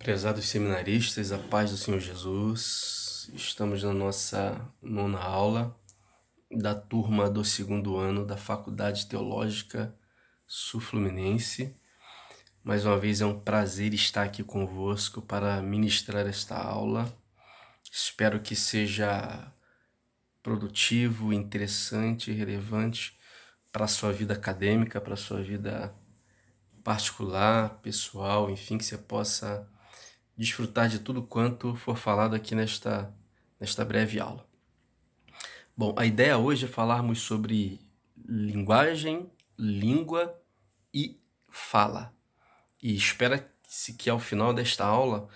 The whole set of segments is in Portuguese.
Prezados seminaristas, a paz do Senhor Jesus, estamos na nossa nona aula da turma do segundo ano da Faculdade Teológica Sul-Fluminense. Mais uma vez é um prazer estar aqui convosco para ministrar esta aula. Espero que seja produtivo, interessante e relevante para a sua vida acadêmica, para a sua vida particular, pessoal, enfim, que você possa desfrutar de tudo quanto for falado aqui nesta breve aula. Bom, a ideia hoje é falarmos sobre linguagem, língua e fala. E espera-se que ao final desta aula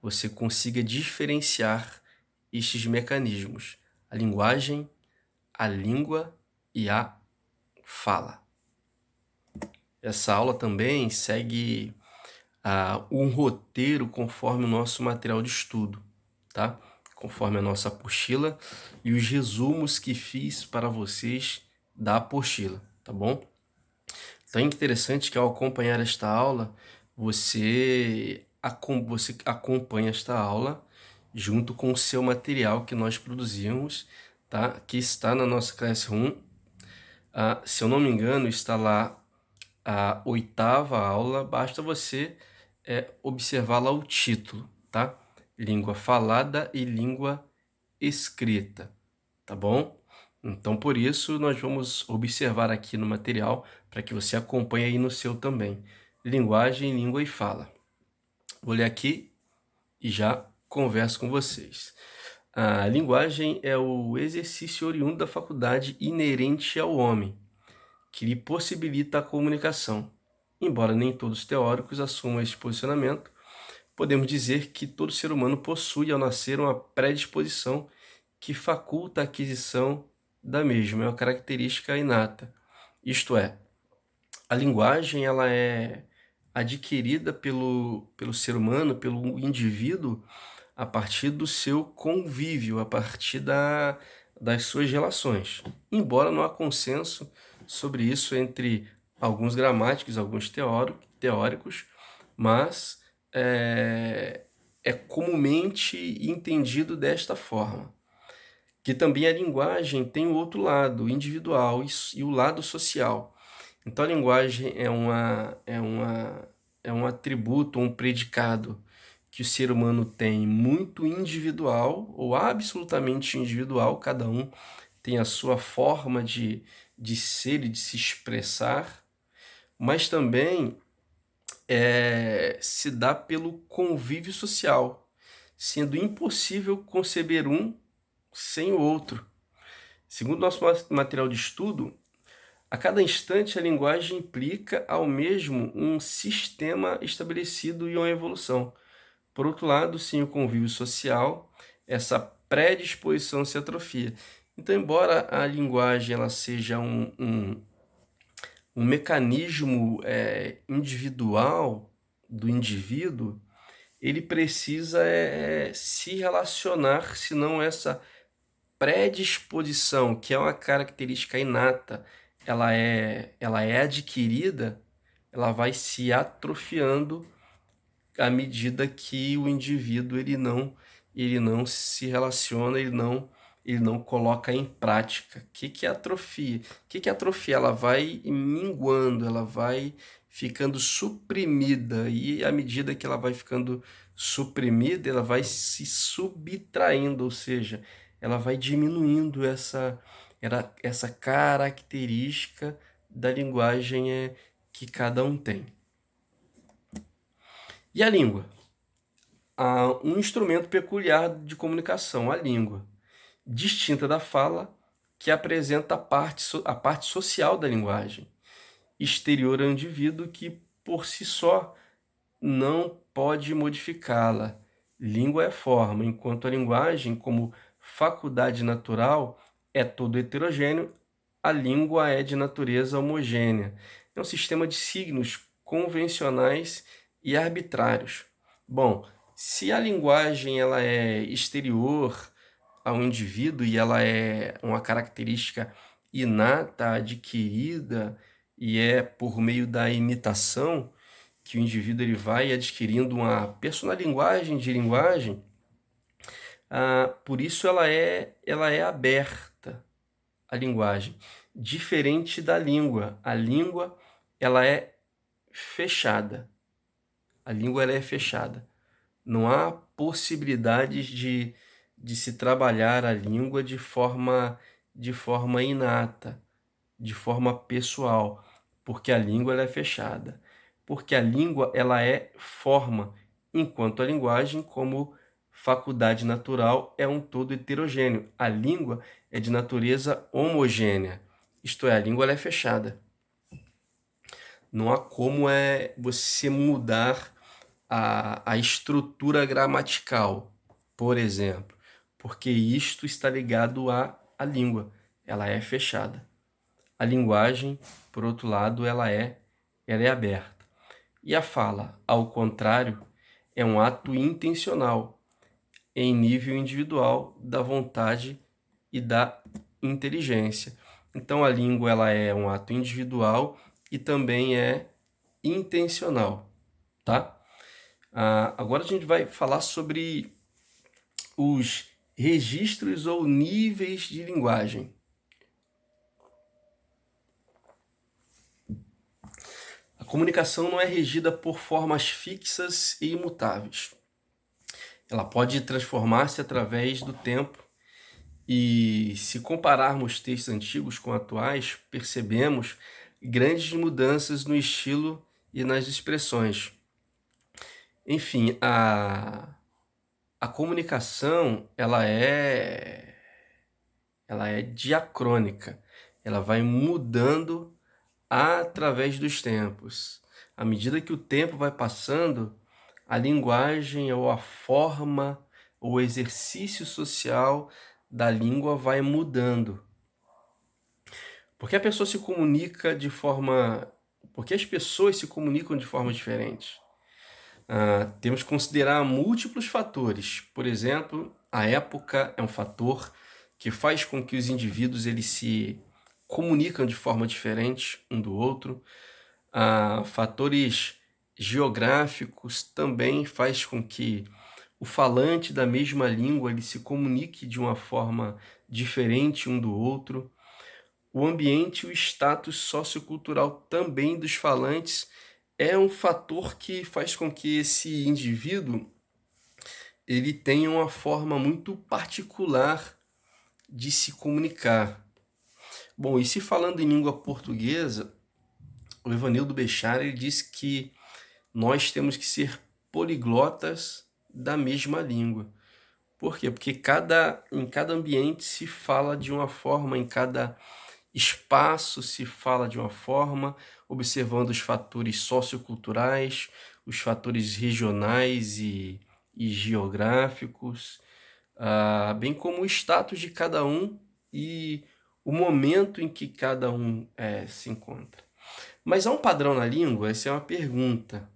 você consiga diferenciar estes mecanismos: a linguagem, a língua e a fala. Essa aula também segue um roteiro conforme o nosso material de estudo, tá? Conforme a nossa apostila e os resumos que fiz para vocês da apostila, tá bom? Então é interessante que ao acompanhar esta aula, você acompanha esta aula junto com o seu material que nós produzimos, tá? Que está na nossa Classroom. Se eu não me engano, está lá a oitava aula, basta você observar lá o título, tá? Língua falada e língua escrita, tá bom? Então, por isso, nós vamos observar aqui no material para que você acompanhe aí no seu também. Linguagem, língua e fala. Vou ler aqui e já converso com vocês. A linguagem é o exercício oriundo da faculdade inerente ao homem, que lhe possibilita a comunicação. Embora nem todos os teóricos assumam esse posicionamento, podemos dizer que todo ser humano possui ao nascer uma predisposição que faculta a aquisição da mesma, é uma característica inata. Isto é, a linguagem ela é adquirida pelo ser humano, pelo indivíduo, a partir do seu convívio, a partir das suas relações. Embora não há consenso sobre isso entre alguns gramáticos, alguns teóricos, mas é comumente entendido desta forma. Que também a linguagem tem o outro lado, o individual e o lado social. Então a linguagem é um atributo, um predicado que o ser humano tem muito individual ou absolutamente individual, cada um tem a sua forma de ser e de se expressar, mas também se dá pelo convívio social, sendo impossível conceber um sem o outro. Segundo nosso material de estudo, a cada instante a linguagem implica ao mesmo um sistema estabelecido e uma evolução. Por outro lado, sem o convívio social, essa predisposição se atrofia. Então, embora a linguagem ela seja um mecanismo individual do indivíduo, ele precisa se relacionar, senão essa predisposição, que é uma característica inata, ela é adquirida, ela vai se atrofiando à medida que o indivíduo ele não se relaciona, ele não coloca em prática. O que é atrofia? O que é atrofia? Ela vai minguando, ela vai ficando suprimida, e à medida que ela vai ficando suprimida, ela vai se subtraindo, ou seja, ela vai diminuindo essa característica da linguagem que cada um tem. E a língua? Há um instrumento peculiar de comunicação, a língua, distinta da fala, que apresenta a parte social da linguagem, exterior ao indivíduo que, por si só, não pode modificá-la. Língua é forma, enquanto a linguagem, como faculdade natural, é todo heterogêneo, a língua é de natureza homogênea. É um sistema de signos convencionais e arbitrários. Bom, se a linguagem ela é exterior ao indivíduo e ela é uma característica inata, adquirida, e é por meio da imitação, que o indivíduo ele vai adquirindo uma personalinguagem de linguagem, por isso ela é aberta, a linguagem, diferente da língua. A língua ela é fechada. A língua ela é fechada. Não há possibilidades de se trabalhar a língua de forma inata, de forma pessoal, porque a língua ela é fechada. Porque a língua ela é forma, enquanto a linguagem, como faculdade natural, é um todo heterogêneo. A língua é de natureza homogênea, isto é, a língua ela é fechada. Não há como você mudar a estrutura gramatical, por exemplo, porque isto está ligado à língua, ela é fechada. A linguagem, por outro lado, ela é aberta. E a fala, ao contrário, é um ato intencional, em nível individual da vontade e da inteligência. Então a língua ela é um ato individual e também é intencional, tá? Agora a gente vai falar sobre os registros ou níveis de linguagem. A comunicação não é regida por formas fixas e imutáveis. Ela pode transformar-se através do tempo e, se compararmos textos antigos com atuais, percebemos grandes mudanças no estilo e nas expressões. Enfim, a comunicação ela é diacrônica, ela vai mudando através dos tempos. À medida que o tempo vai passando, a linguagem ou a forma ou o exercício social da língua vai mudando. Porque a pessoa se comunica de forma. Porque as pessoas se comunicam de forma diferente. Temos que considerar múltiplos fatores. Por exemplo, a época é um fator que faz com que os indivíduos eles se comunicam de forma diferente um do outro. Fatores geográficos também faz com que o falante da mesma língua ele se comunique de uma forma diferente um do outro. O ambiente e o status sociocultural também dos falantes é um fator que faz com que esse indivíduo ele tenha uma forma muito particular de se comunicar. Bom, e se falando em língua portuguesa, o Evanildo Bechara ele disse que nós temos que ser poliglotas da mesma língua. Por quê? Porque em cada ambiente se fala de uma forma, em cada espaço se fala de uma forma, observando os fatores socioculturais, os fatores regionais e geográficos, bem como o status de cada um e o momento em que cada um se encontra. Mas há um padrão na língua? Essa é uma pergunta.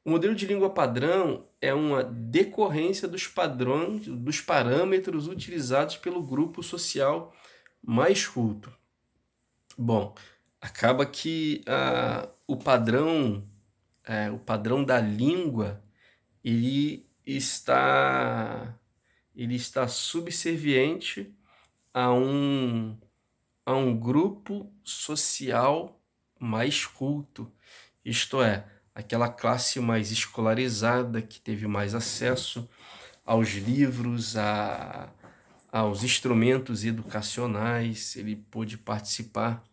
O modelo de língua padrão é uma decorrência dos padrões, dos parâmetros utilizados pelo grupo social mais culto. Bom, acaba que o padrão da língua ele está subserviente a um grupo social mais culto, isto é, aquela classe mais escolarizada que teve mais acesso aos livros, aos instrumentos educacionais, ele pôde participar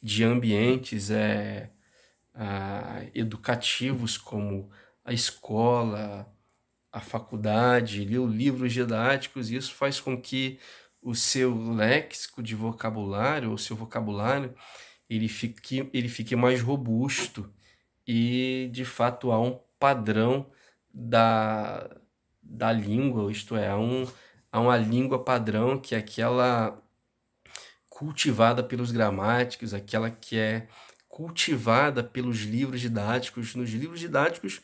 de ambientes educativos como a escola, a faculdade, leu livros didáticos, e isso faz com que o seu léxico de vocabulário, ou seu vocabulário, ele fique mais robusto e, de fato, há um padrão da língua, isto é, há uma língua padrão que é aquela cultivada pelos gramáticos, aquela que é cultivada pelos livros didáticos. Nos livros didáticos,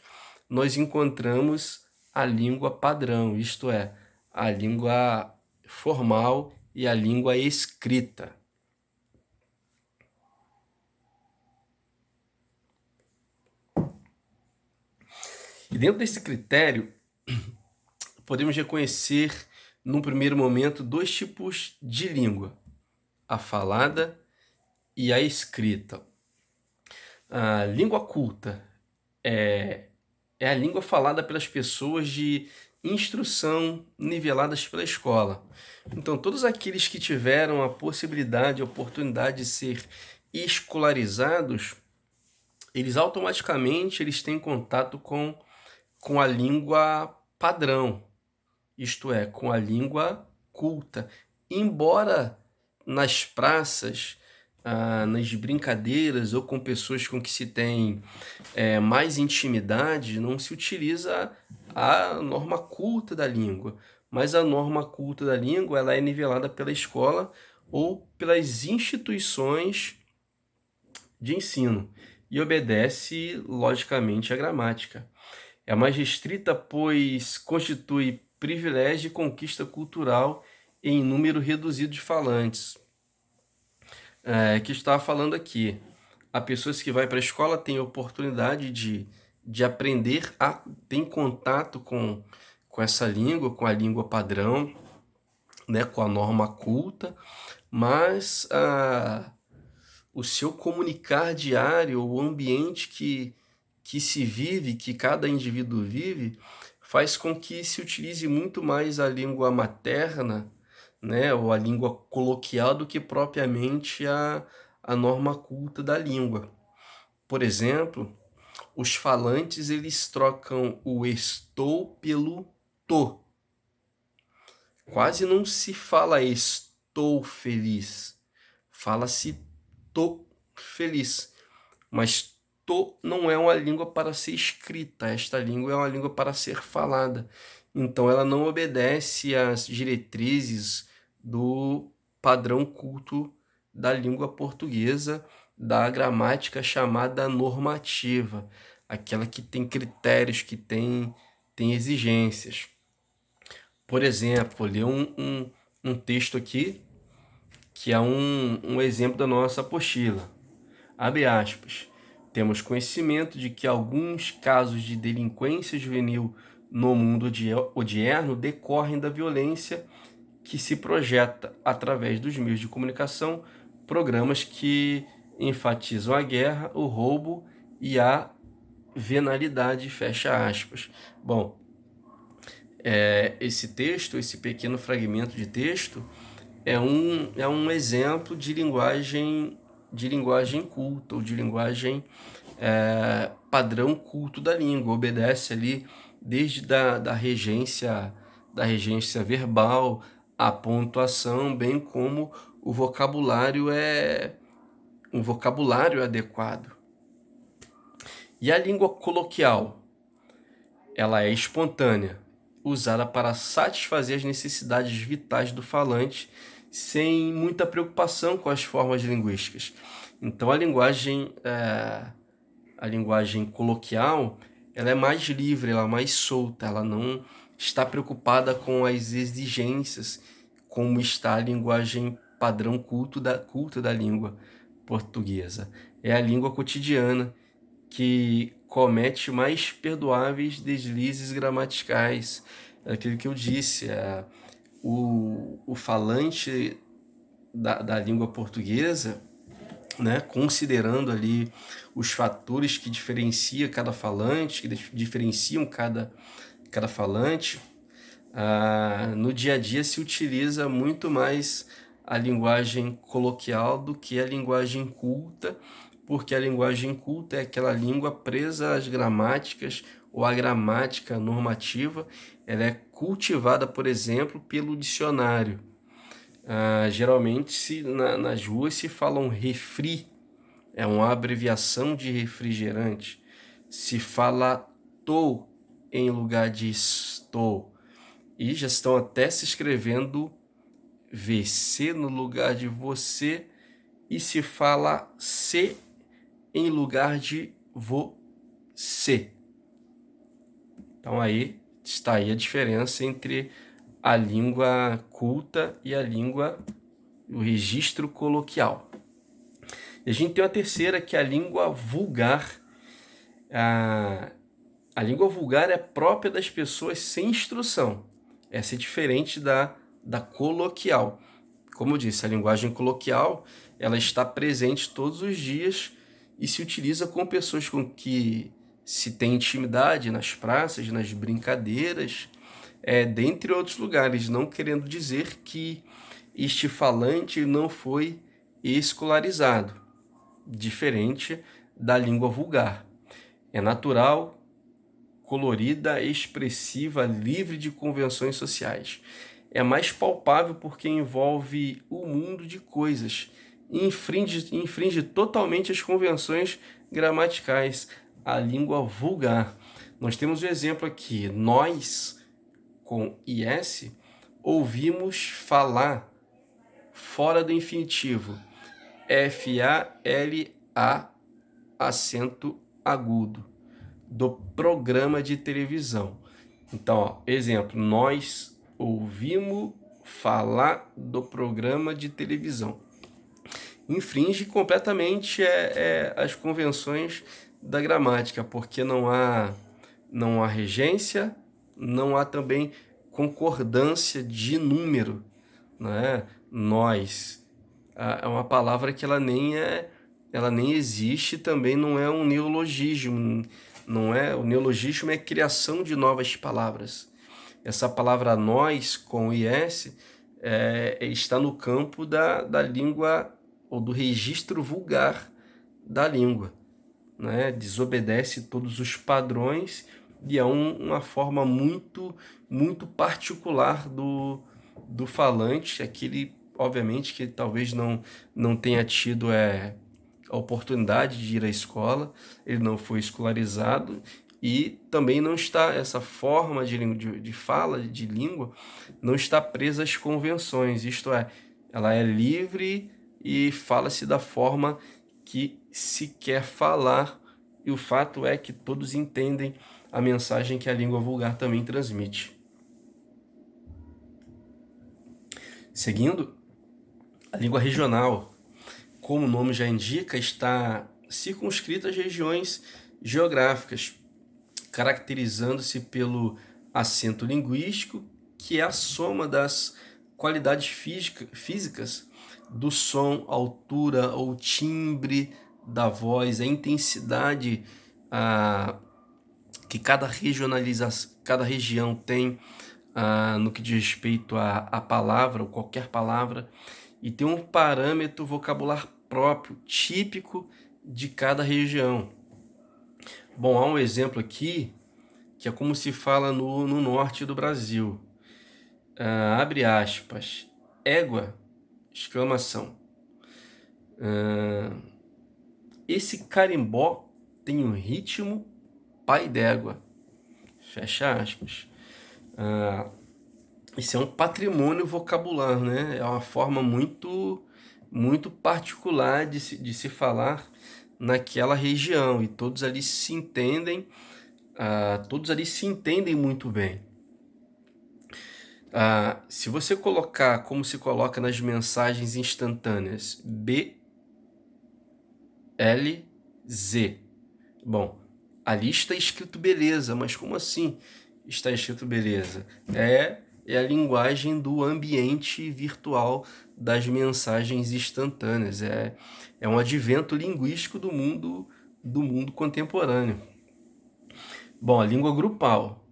nós encontramos a língua padrão, isto é, a língua formal e a língua escrita. E dentro desse critério, podemos reconhecer, num primeiro momento, dois tipos de língua: a falada e a escrita. A língua culta é, é a língua falada pelas pessoas de instrução niveladas pela escola. Então, todos aqueles que tiveram a possibilidade, a oportunidade de ser escolarizados, eles automaticamente têm contato com a língua padrão, isto é, com a língua culta. Embora nas praças, nas brincadeiras ou com pessoas com que se tem mais intimidade, não se utiliza a norma culta da língua, mas a norma culta da língua ela é nivelada pela escola ou pelas instituições de ensino e obedece logicamente à gramática. É mais restrita, pois constitui privilégio e conquista cultural em número reduzido de falantes. Que estava falando aqui. Há pessoas que vão para a escola têm oportunidade de aprender, tem contato com essa língua, com a língua padrão, né, com a norma culta, mas o seu comunicar diário, o ambiente que se vive, que cada indivíduo vive, faz com que se utilize muito mais a língua materna, né, ou a língua coloquial do que propriamente a norma culta da língua. Por exemplo, os falantes eles trocam o estou pelo tô. Quase não se fala estou feliz, fala-se tô feliz. Mas tô não é uma língua para ser escrita, esta língua é uma língua para ser falada. Então ela não obedece às diretrizes do padrão culto da língua portuguesa, da gramática chamada normativa, aquela que tem critérios, que tem exigências. Por exemplo, vou ler um texto aqui, que é um exemplo da nossa apostila. Abre aspas. Temos conhecimento de que alguns casos de delinquência juvenil no mundo odierno decorrem da violência que se projeta através dos meios de comunicação, programas que enfatizam a guerra, o roubo e a venalidade, fecha aspas. Bom, esse texto, esse pequeno fragmento de texto, é um exemplo de linguagem culta, ou de linguagem padrão culto da língua. Obedece ali desde da regência verbal, a pontuação, bem como o vocabulário é um vocabulário adequado. E a língua coloquial, ela é espontânea, usada para satisfazer as necessidades vitais do falante, sem muita preocupação com as formas linguísticas. Então a linguagem coloquial, ela é mais livre, ela é mais solta, ela não está preocupada com as exigências, como está a linguagem padrão culta da língua portuguesa. É a língua cotidiana que comete mais perdoáveis deslizes gramaticais. É aquilo que eu disse, o falante da língua portuguesa, né, considerando ali os fatores que diferenciam cada falante, que diferenciam cada falante, no dia a dia se utiliza muito mais a linguagem coloquial do que a linguagem culta, porque a linguagem culta é aquela língua presa às gramáticas ou à gramática normativa. Ela é cultivada, por exemplo, pelo dicionário. Geralmente nas ruas se fala um refri, é uma abreviação de refrigerante. Se fala tô em lugar de estou. E já estão até se escrevendo VC no lugar de você. E se fala se em lugar de você. Então aí está aí a diferença entre a língua culta e o registro coloquial. E a gente tem uma terceira, que é a língua vulgar. A língua vulgar é própria das pessoas sem instrução. Essa é diferente da coloquial. Como eu disse, a linguagem coloquial ela está presente todos os dias e se utiliza com pessoas com que se tem intimidade nas praças, nas brincadeiras, dentre outros lugares, não querendo dizer que este falante não foi escolarizado, diferente da língua vulgar. É natural, colorida, expressiva, livre de convenções sociais. É mais palpável porque envolve o mundo de coisas e infringe totalmente as convenções gramaticais, a língua vulgar. Nós temos o exemplo aqui, nós, com IS, ouvimos falar fora do infinitivo, FALA, acento agudo, do programa de televisão. Então, ó, exemplo, nós ouvimos falar do programa de televisão. Infringe completamente as convenções da gramática, porque não há regência, não há também concordância de número, né? Nós é uma palavra que ela nem existe, também não é um neologismo, não é, o neologismo é a criação de novas palavras. Essa palavra nós com IS está no campo da língua ou do registro vulgar da língua, né? Desobedece todos os padrões e é uma forma muito particular do falante, aquele, obviamente, que talvez não tenha tido a oportunidade de ir à escola, ele não foi escolarizado e também não está, essa forma de fala, de língua, não está presa às convenções, isto é, ela é livre e fala-se da forma que se quer falar, e o fato é que todos entendem a mensagem que a língua vulgar também transmite. Seguindo, a língua regional, como o nome já indica, está circunscrita às regiões geográficas, caracterizando-se pelo acento linguístico, que é a soma das qualidades físicas do som, altura ou timbre da voz, a intensidade que cada região tem no que diz respeito à palavra ou qualquer palavra, e tem um parâmetro vocabular próprio, típico de cada região. Bom, há um exemplo aqui que é como se fala no norte do Brasil. Abre aspas, égua, exclamação. Esse carimbó tem um ritmo pai d'égua, fecha aspas. Isso é um patrimônio vocabular, né? É uma forma muito particular de se falar naquela região, e todos ali se entendem, muito bem. Se você colocar como se coloca nas mensagens instantâneas, BLZ, bom, ali está escrito beleza, mas como assim está escrito beleza? É a linguagem do ambiente virtual das mensagens instantâneas, é um advento linguístico do mundo contemporâneo. Bom, a língua grupal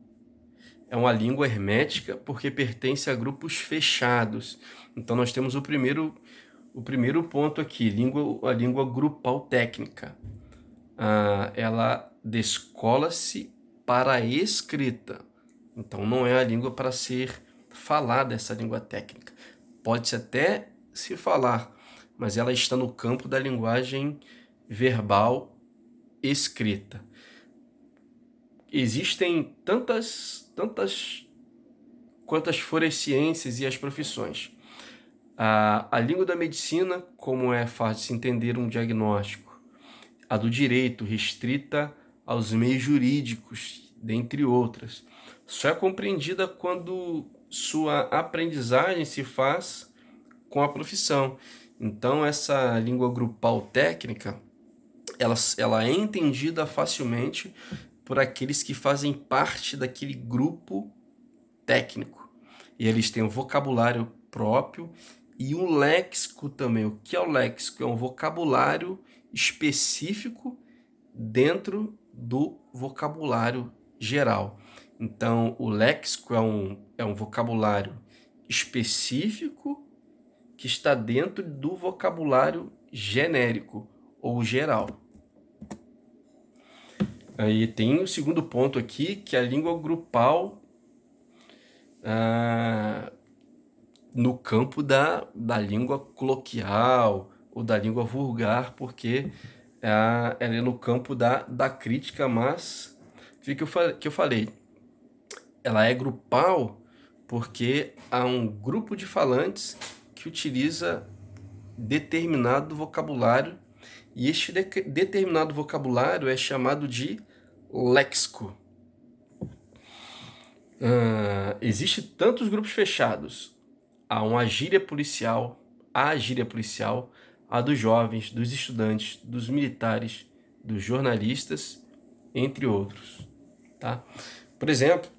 é uma língua hermética porque pertence a grupos fechados. Então nós temos o primeiro ponto aqui, a língua grupal técnica. Ela descola-se para a escrita. Então não é a língua para ser falada, essa língua técnica. Pode-se até se falar, mas ela está no campo da linguagem verbal escrita. Existem tantas quantas forem as ciências e as profissões. A língua da medicina, como é fácil de se entender um diagnóstico. A do direito, restrita aos meios jurídicos, dentre outras. Só é compreendida quando sua aprendizagem se faz com a profissão. Então, essa língua grupal técnica, ela é entendida facilmente por aqueles que fazem parte daquele grupo técnico. E eles têm um vocabulário próprio e um léxico também. O que é o léxico? É um vocabulário específico dentro do vocabulário geral. Então, o léxico é um vocabulário específico que está dentro do vocabulário genérico ou geral. Aí tem o segundo ponto aqui, que é a língua grupal no campo da língua coloquial ou da língua vulgar, porque ela é no campo da crítica, mas que eu falei, ela é grupal porque há um grupo de falantes que utiliza determinado vocabulário e este determinado vocabulário é chamado de léxico. Existe tantos grupos fechados. Há a gíria policial, a dos jovens, dos estudantes, dos militares, dos jornalistas, entre outros. Tá? Por exemplo,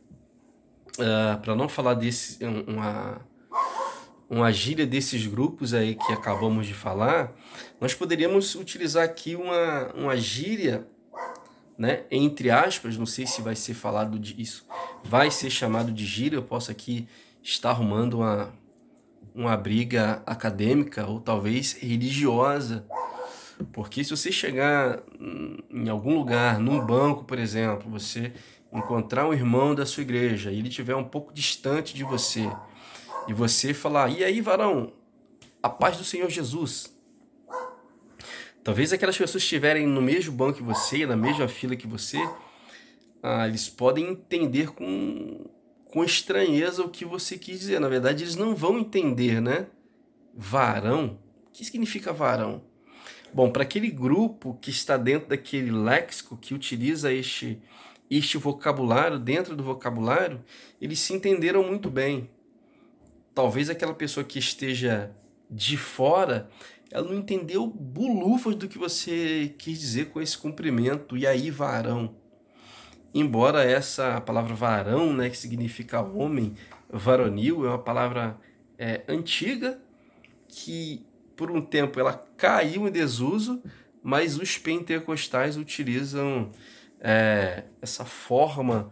para não falar uma gíria desses grupos aí que acabamos de falar, nós poderíamos utilizar aqui uma gíria, né, entre aspas, não sei se vai ser falado disso, vai ser chamado de gíria, eu posso aqui estar arrumando uma briga acadêmica ou talvez religiosa, porque se você chegar em algum lugar, num banco, por exemplo, você encontrar um irmão da sua igreja e ele estiver um pouco distante de você, e você falar, e aí, varão, a paz do Senhor Jesus. Talvez aquelas pessoas estiverem no mesmo banco que você, na mesma fila que você, eles podem entender com estranheza o que você quis dizer. Na verdade, eles não vão entender, né? Varão? O que significa varão? Bom, para aquele grupo que está dentro daquele léxico, que utiliza este vocabulário, dentro do vocabulário, eles se entenderam muito bem. Talvez aquela pessoa que esteja de fora, ela não entendeu bulufas do que você quis dizer com esse cumprimento, e aí varão. Embora essa palavra varão, né, que significa homem, varonil, é uma palavra antiga, que por um tempo ela caiu em desuso, mas os pentecostais utilizam essa forma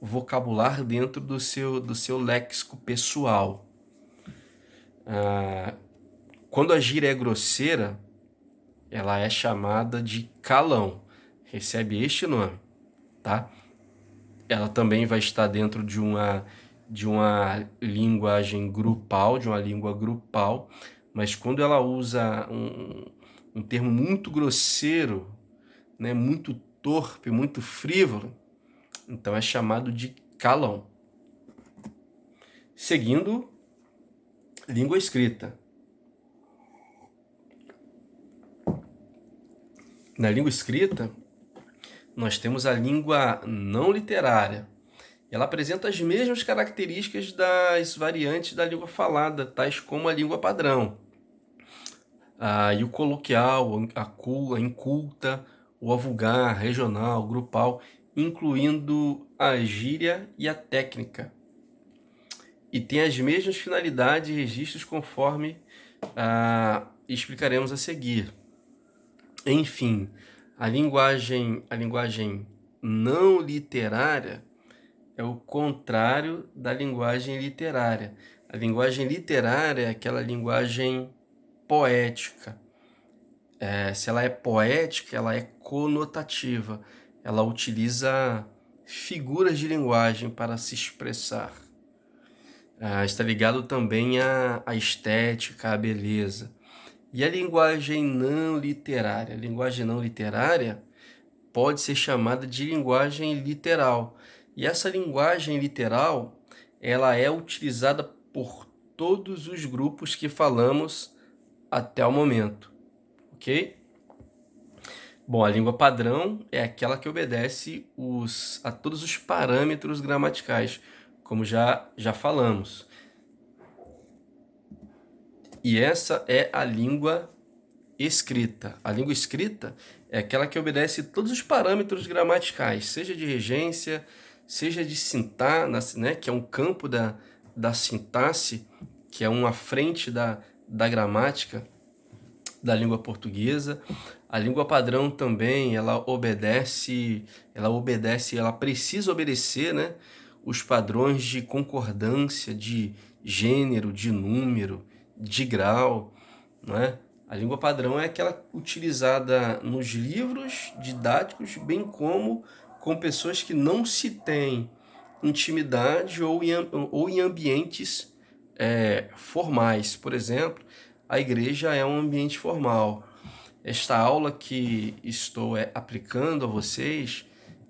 vocabular dentro do seu léxico pessoal. Quando a gíria é grosseira, ela é chamada de calão, recebe este nome, tá? Ela também vai estar dentro de uma linguagem grupal, de uma língua grupal, mas quando ela usa um termo muito grosseiro, né, muito torpe, muito frívolo, então é chamado de calão. Seguindo, língua escrita. Na língua escrita, nós temos a língua não literária. Ela apresenta as mesmas características das variantes da língua falada, tais como a língua padrão, e o coloquial, a inculta, o avulgar, regional, grupal, incluindo a gíria e a técnica. E tem as mesmas finalidades e registros conforme explicaremos a seguir. Enfim, a linguagem não literária é o contrário da linguagem literária. A linguagem literária é aquela linguagem poética. Se ela é poética, ela é conotativa. Ela utiliza figuras de linguagem para se expressar. Está ligado também à estética, à beleza. E a linguagem não literária? A linguagem não literária pode ser chamada de linguagem literal. E essa linguagem literal, ela é utilizada por todos os grupos que falamos até o momento, ok? Bom, a língua padrão é aquela que obedece a todos os parâmetros gramaticais, como já falamos. E essa é a língua escrita. A língua escrita é aquela que obedece todos os parâmetros gramaticais, seja de regência, seja de sintaxe, né, que é um campo da sintaxe, que é uma frente da gramática da língua portuguesa. A língua padrão também, ela precisa obedecer, né, os padrões de concordância, de gênero, de número, de grau, né? A língua padrão é aquela utilizada nos livros didáticos, bem como com pessoas que não se têm intimidade ou em ambientes formais. Por exemplo, a igreja é um ambiente formal. Esta aula que estou aplicando a vocês,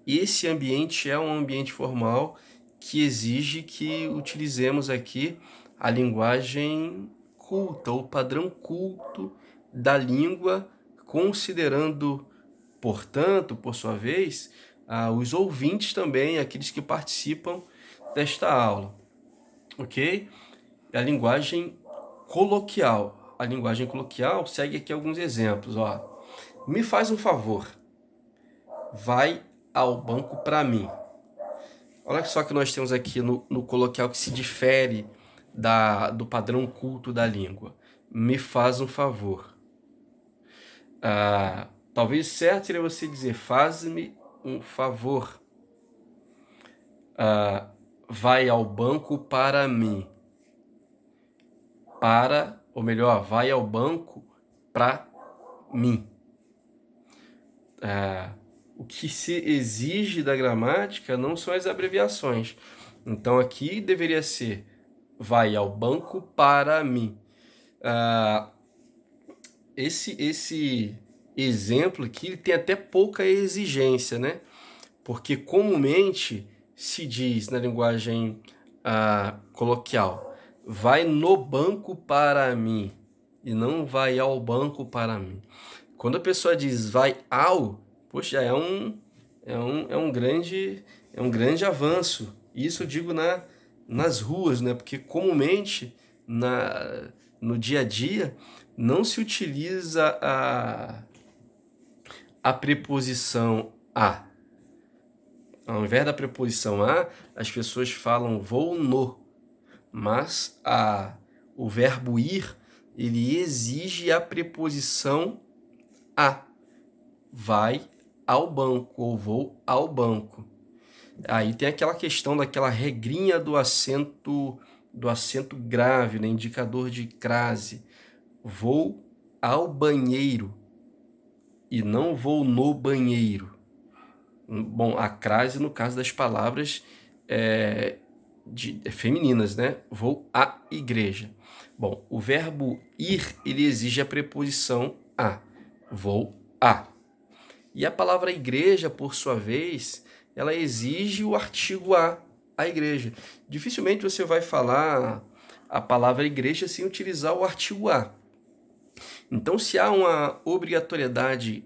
esse ambiente é um ambiente formal que exige que utilizemos aqui a linguagem culta, o padrão culto da língua, considerando, portanto, por sua vez, os ouvintes também, aqueles que participam desta aula, ok? A linguagem coloquial. A linguagem coloquial segue aqui alguns exemplos, ó. Me faz um favor, vai ao banco para mim. Olha só que nós temos aqui no coloquial que se difere do padrão culto da língua. Me faz um favor. Talvez certo seria você dizer, faz-me um favor. Vai ao banco para mim. Ou melhor, vai ao banco para mim. O que se exige da gramática não são as abreviações. Então aqui deveria ser, vai ao banco para mim. Esse exemplo aqui ele tem até pouca exigência, né? Porque comumente se diz na linguagem coloquial, vai no banco para mim, e não vai ao banco para mim. Quando a pessoa diz vai ao, poxa, é um grande avanço. Isso eu digo nas ruas, né? Porque comumente no dia a dia não se utiliza a preposição a. Ao invés da preposição a, as pessoas falam vou no. Mas o verbo ir, ele exige a preposição a. Vai ao banco ou vou ao banco. Aí tem aquela questão daquela regrinha do acento grave, né? Indicador de crase. Vou ao banheiro e não vou no banheiro. Bom, a crase no caso das palavras femininas, né? Vou à igreja. Bom, o verbo ir, ele exige a preposição a. Vou a. E a palavra igreja, por sua vez, ela exige o artigo a igreja. Dificilmente você vai falar a palavra igreja sem utilizar o artigo a. Então, se há uma obrigatoriedade,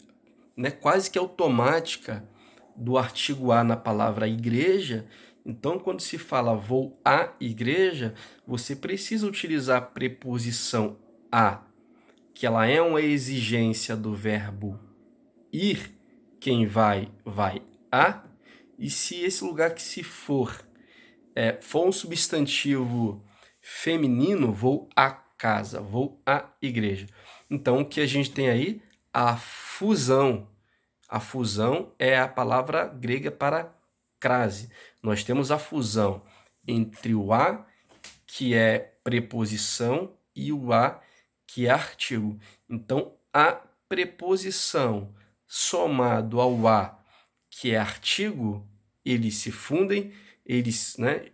né, quase que automática do artigo a na palavra igreja, então quando se fala vou à igreja, você precisa utilizar a preposição a, que ela é uma exigência do verbo ir, quem vai a, e se esse lugar que se for um substantivo feminino, vou à casa, vou à igreja. Então, o que a gente tem aí? A fusão. A fusão é a palavra grega para crase. Nós temos a fusão entre o a, que é preposição, e o a, que é artigo. Então, a preposição somado ao a, que é artigo, eles se fundem, eles, né,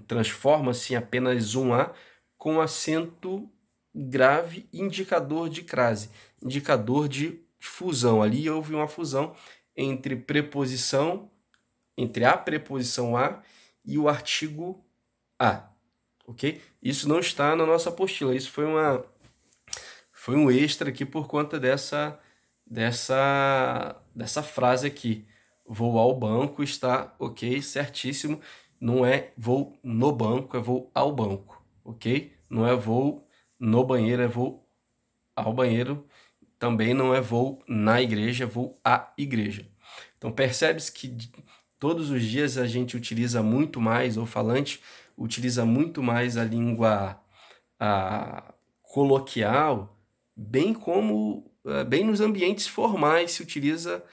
transforma-se em apenas um a com acento grave, indicador de crase, indicador de fusão. Ali houve uma fusão entre a preposição a e o artigo a, ok? Isso não está na nossa apostila, isso foi um extra aqui por conta dessa frase aqui. Vou ao banco, está ok, certíssimo. Não é vou no banco, é vou ao banco, ok? Não é vou no banheiro, é vou ao banheiro também não é vou na igreja, vou à igreja. Então percebe-se que todos os dias a gente utiliza muito mais, ou falante utiliza muito mais a língua coloquial, bem como bem nos ambientes formais se utiliza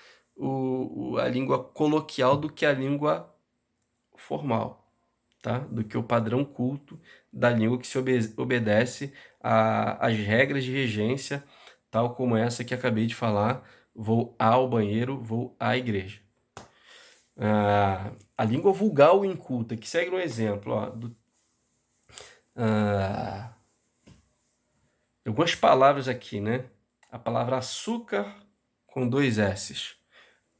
a língua coloquial do que a língua formal, tá? Do que o padrão culto da língua que se obedece às regras de regência, tal como essa que acabei de falar, vou ao banheiro, vou à igreja. A língua vulgar ou inculta, que segue um exemplo, ó, algumas palavras aqui, né? A palavra açúcar com 2 S's,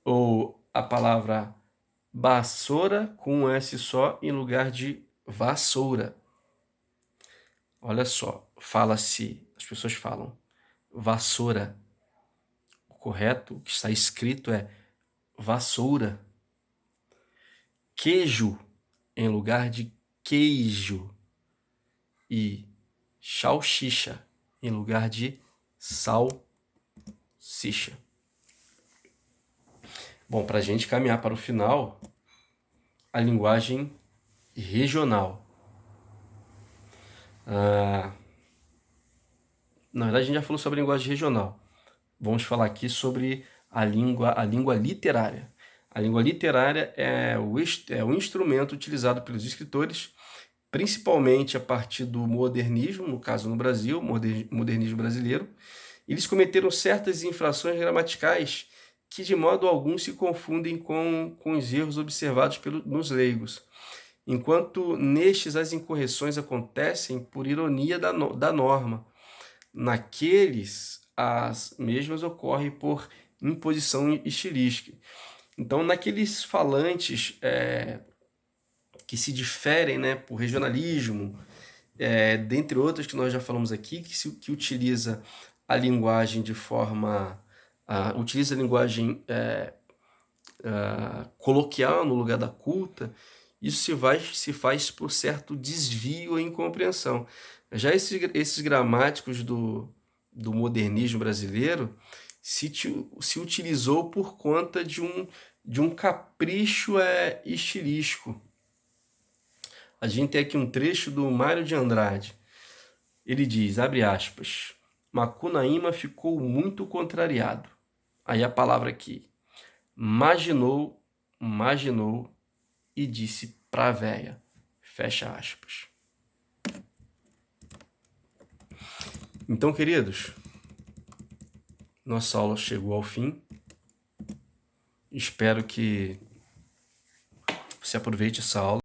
ou a palavra vassoura com um S só em lugar de vassoura. Olha só, fala-se, as pessoas falam vassoura. O correto, o que está escrito é vassoura. Queijo em lugar de queijo. E salsicha em lugar de salsicha. Bom, para a gente caminhar para o final, a linguagem regional. Na verdade, a gente já falou sobre a linguagem regional. Vamos falar aqui sobre a língua literária. A língua literária é o instrumento utilizado pelos escritores, principalmente a partir do modernismo, no caso no Brasil, modernismo brasileiro. Eles cometeram certas infrações gramaticais que de modo algum se confundem com os erros observados nos leigos. Enquanto nestes as incorreções acontecem por ironia da norma, naqueles as mesmas ocorrem por imposição estilística. Então, naqueles falantes que se diferem, né, por regionalismo, dentre outros que nós já falamos aqui, que utiliza a linguagem de forma... utiliza a linguagem coloquial no lugar da culta, isso se faz por certo desvio e incompreensão. Já esses gramáticos do modernismo brasileiro se utilizou por conta de um capricho estilístico. A gente tem aqui um trecho do Mário de Andrade. Ele diz, abre aspas, Macunaíma ficou muito contrariado. Aí a palavra aqui, imaginou e disse pra véia, fecha aspas. Então, queridos, nossa aula chegou ao fim. Espero que você aproveite essa aula.